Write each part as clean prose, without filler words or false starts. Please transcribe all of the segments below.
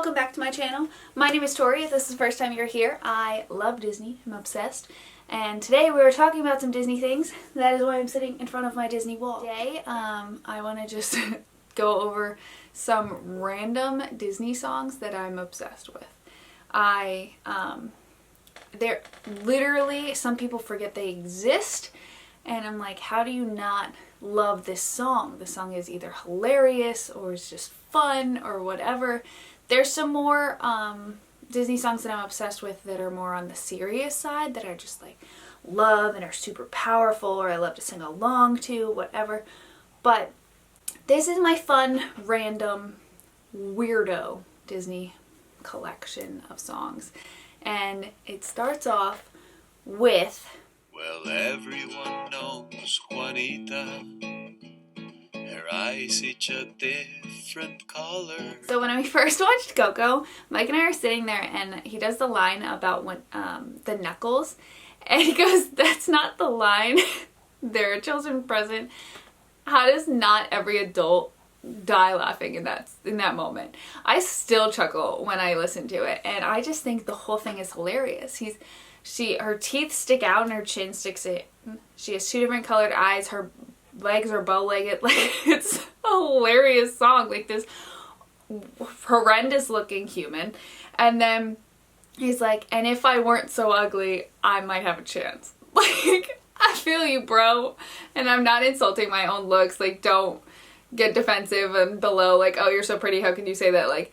Welcome back to my channel. My name is Tori. If this is the first time you're here, I love Disney. I'm obsessed. And today we were talking about some Disney things. That is why I'm sitting in front of my Disney wall. Today, I want to just go over some random Disney songs that I'm obsessed with. They're literally, some people forget they exist, and I'm like, how do you not love this song? The song is either hilarious or it's just fun or whatever. There's some more Disney songs that I'm obsessed with that are more on the serious side that I just like love and are super powerful, or I love to sing along to, whatever. But this is my fun, random, weirdo Disney collection of songs. And it starts off with... Well, everyone knows Juanita. Her eyes each a different color. So when we first watched Coco, Mike and I are sitting there and he does the line about when, the knuckles. And he goes, that's not the line. There are children present. How does not every adult die laughing in that moment? I still chuckle when I listen to it. And I just think the whole thing is hilarious. Her teeth stick out and her chin sticks in. She has two different colored eyes. Her legs are bow-legged. Like, it's a hilarious song. Like, this horrendous looking human. And then he's like, and if I weren't so ugly, I might have a chance. Like, I feel you, bro. And I'm not insulting my own looks. Like, don't get defensive and below, like, oh, you're so pretty, how can you say that? Like,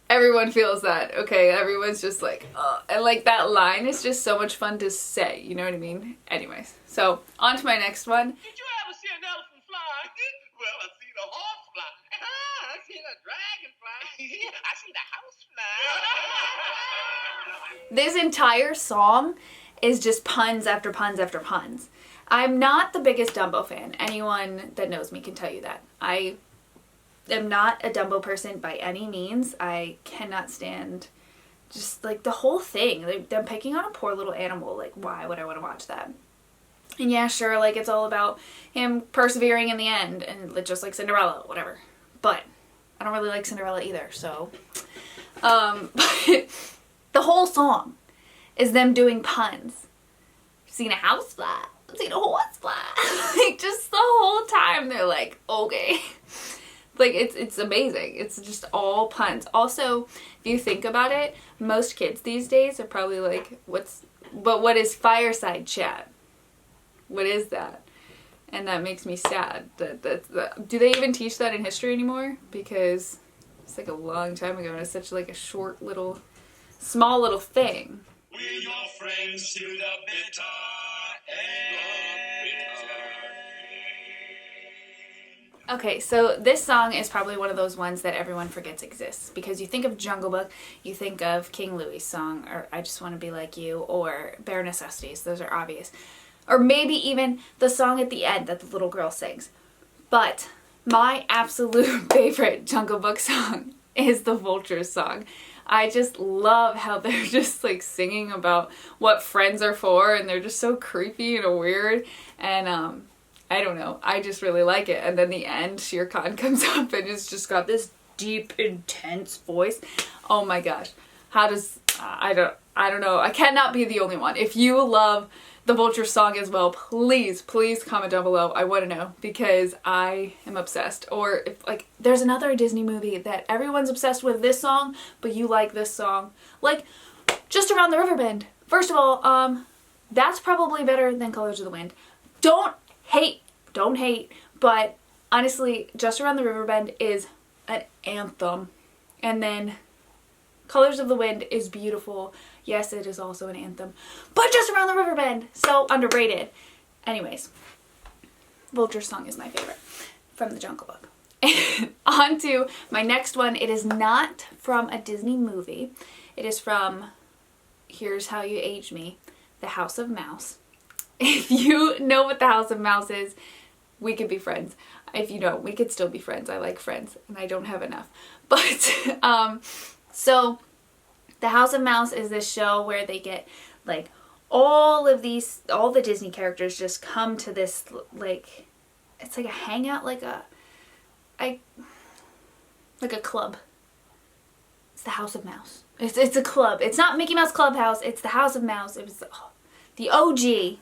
everyone feels that, okay? Everyone's just like, ugh. And like, that line is just so much fun to say, you know what I mean? Anyways, so on to my next one. Did you ever see an elephant fly? Well, I seen a horse fly. I seen a dragon fly. I seen a house fly. This entire song is just puns after puns after puns. I'm not the biggest Dumbo fan. Anyone that knows me can tell you that. I am not a Dumbo person by any means. I cannot stand just like the whole thing. Like, them picking on a poor little animal. Like, why would I want to watch that? And yeah, sure, like, it's all about him persevering in the end, and just like Cinderella, whatever. But I don't really like Cinderella either, so. But the whole song is them doing puns. Seen a house fly, seen a horse fly. Like, just the whole time they're like, okay. Like, it's amazing. It's just all puns. Also, if you think about it, most kids these days are probably like, what is fireside chat? What is that? And that makes me sad. Do they even teach that in history anymore? Because it's like a long time ago and it's such like a short little, small little thing. We're your friends to the bitter end. Okay, so this song is probably one of those ones that everyone forgets exists, because you think of Jungle Book, you think of King Louie's song, or I Just Want to Be Like You, or Bare Necessities. Those are obvious. Or maybe even the song at the end that the little girl sings. But my absolute favorite Jungle Book song is the Vultures song. I just love how they're just like singing about what friends are for, and they're just so creepy and weird. And I don't know, I just really like it. And then the end, Shere Khan comes up and it's just got this deep, intense voice. Oh my gosh. How does, I don't know. I cannot be the only one. If you love the Vulture song as well, please comment down below. I want to know, because I am obsessed. Or if, like, there's another Disney movie that everyone's obsessed with this song, but you like this song. Like, Just Around the River Bend. First of all, that's probably better than Colors of the Wind. Don't hate, but honestly, Just Around the River Bend is an anthem. And then Colors of the Wind is beautiful. Yes, it is also an anthem. But Just Around the River Bend, so underrated. Anyways, Vulture song is my favorite from the Jungle Book. On to my next one. It is not from a Disney movie. It is from Here's How You Age Me, The House of Mouse. If you know what The House of Mouse is, we could be friends. If you don't, we could still be friends. I like Friends, and I don't have enough. But, so The House of Mouse is this show where they get, like, all the Disney characters just come to this, like, it's like a hangout, like a club. the House of Mouse. It's a club. It's not Mickey Mouse Clubhouse. It's the House of Mouse. It was the OG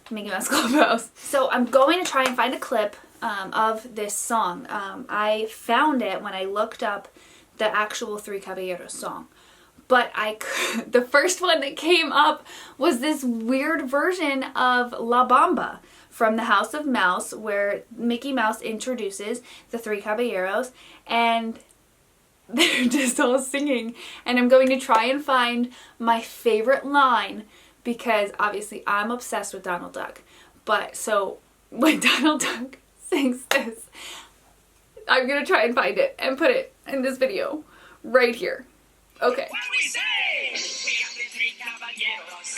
Mickey Mouse Clubhouse. So I'm going to try and find a clip of this song. I found it when I looked up the actual Three Caballeros song. But the first one that came up was this weird version of La Bamba from the House of Mouse, where Mickey Mouse introduces the Three Caballeros, and they're just all singing. And I'm going to try and find my favorite line, because obviously I'm obsessed with Donald Duck. But so when Donald Duck sings this, I'm going to try and find it and put it in this video right here. Okay. What we say? We are the three caballeros.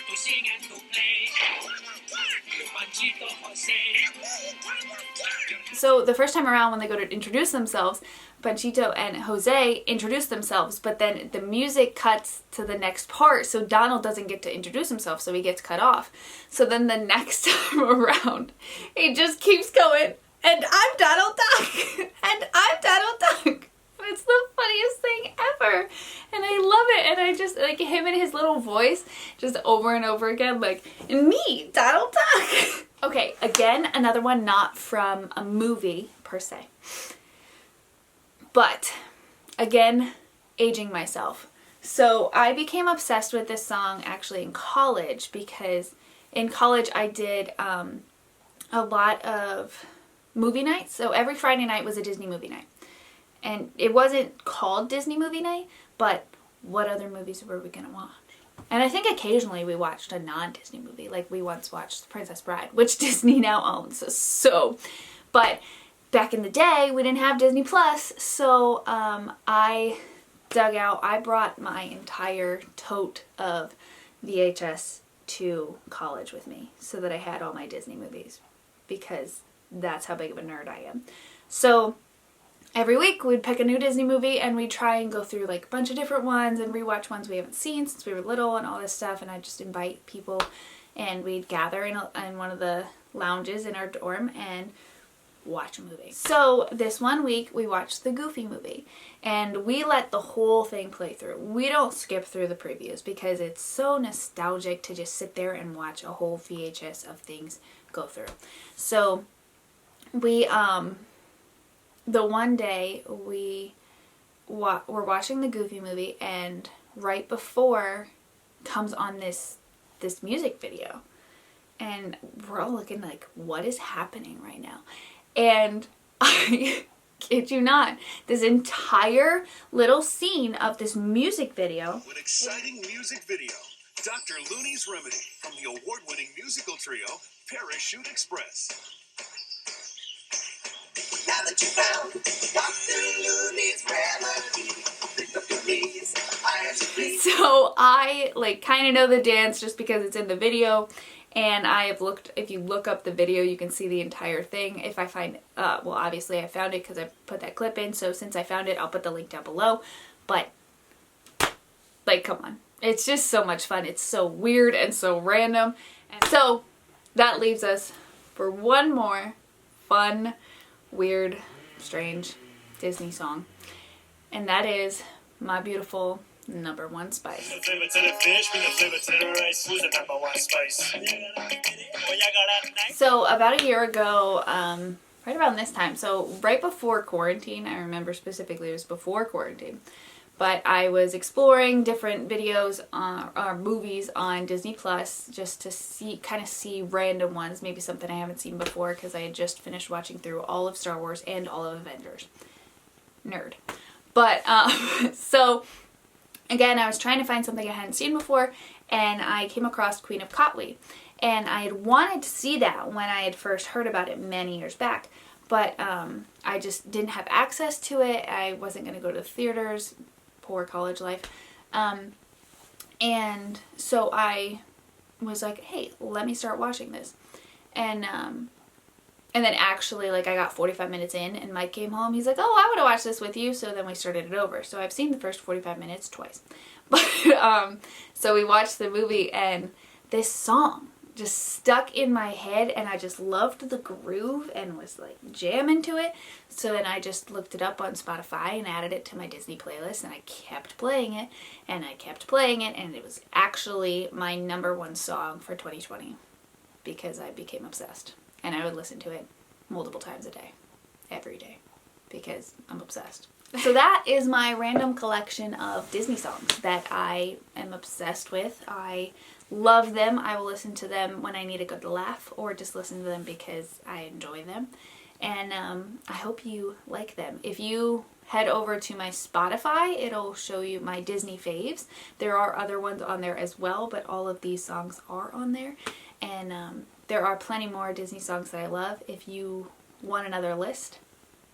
To sing and to play. Panchito Jose. So the first time around when they go to introduce themselves, Panchito and Jose introduce themselves, but then the music cuts to the next part, so Donald doesn't get to introduce himself, so he gets cut off. So then the next time around, he just keeps going, and I'm Donald Duck, and I'm Donald Duck. It's the funniest thing ever, and I love it. And I just like him and his little voice just over and over again, like, and me, Donald Duck. Okay, again, another one not from a movie per se, but again, aging myself. So I became obsessed with this song actually in college, because in college I did a lot of movie nights. So every Friday night was a Disney movie night. And it wasn't called Disney Movie Night, but what other movies were we gonna watch? And I think occasionally we watched a non-Disney movie. Like we once watched The Princess Bride, which Disney now owns. So, but back in the day, we didn't have Disney Plus. So I brought my entire tote of VHS to college with me so that I had all my Disney movies, because that's how big of a nerd I am. So every week we'd pick a new Disney movie and we'd try and go through like a bunch of different ones and rewatch ones we haven't seen since we were little and all this stuff. And I'd just invite people and we'd gather in one of the lounges in our dorm and watch a movie. So this one week we watched the Goofy movie, and we let the whole thing play through. We don't skip through the previews because it's so nostalgic to just sit there and watch a whole VHS of things go through. So we the one day we were watching the Goofy movie, and right before comes on this music video, and we're all looking like, what is happening right now? And I kid you not, this entire little scene of this music video. An exciting music video. Dr. Looney's Remedy from the award-winning musical trio Parachute Express. Now that you found Dr. Looneys Remedy, lift up your knees, I ask you please. So I like kind of know the dance just because it's in the video, and I have looked, if you look up the video you can see the entire thing. If I find, well obviously I found it because I put that clip in, so since I found it I'll put the link down below. But like, come on, it's just so much fun. It's so weird and so random. And so that leaves us for one more fun, weird, strange Disney song, and that is My Beautiful Number One Spice. The flavor to the fish, bring the flavor to the rice. Who's the number one spice? So about a year ago, right around this time, so right before quarantine, I remember specifically it was before quarantine, but I was exploring different videos or movies on Disney Plus just to kind of see random ones, maybe something I haven't seen before, because I had just finished watching through all of Star Wars and all of Avengers. Nerd. But, so, again, I was trying to find something I hadn't seen before, and I came across Queen of Katwe. And I had wanted to see that when I had first heard about it many years back, but I just didn't have access to it. I wasn't going to go to the theaters. Poor college life. And so I was like, hey, let me start watching this. And then actually, like, I got 45 minutes in and Mike came home. He's like, oh, I want to watch this with you. So then we started it over. So I've seen the first 45 minutes twice. But so we watched the movie, and this song just stuck in my head, and I just loved the groove and was like jamming to it. So then I just looked it up on Spotify and added it to my Disney playlist, and I kept playing it and I kept playing it, and it was actually my #1 song for 2020 because I became obsessed, and I would listen to it multiple times a day, every day, because I'm obsessed. So that is my random collection of Disney songs that I am obsessed with. I love them. I will listen to them when I need a good laugh, or just listen to them because I enjoy them. And I hope you like them. If you head over to my Spotify, it'll show you my Disney faves. There are other ones on there as well, but all of these songs are on there. And there are plenty more Disney songs that I love. If you want another list,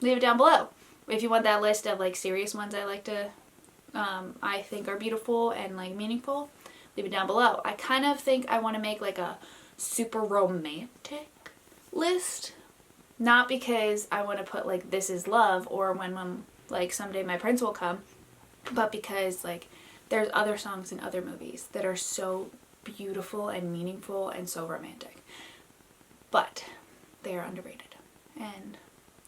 leave it down below. If you want that list of like serious ones I like to, I think are beautiful and like meaningful, leave it down below. I kind of think I want to make like a super romantic list. Not because I want to put like This Is Love or when like Someday My Prince Will Come, but because like there's other songs in other movies that are so beautiful and meaningful and so romantic. But they are underrated and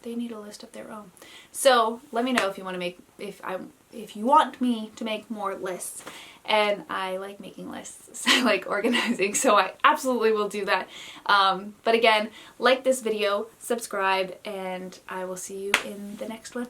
they need a list of their own. So let me know if you want to make, if you want me to make more lists. And I like making lists. I like organizing, so I absolutely will do that. But again, like this video, subscribe, and I will see you in the next one.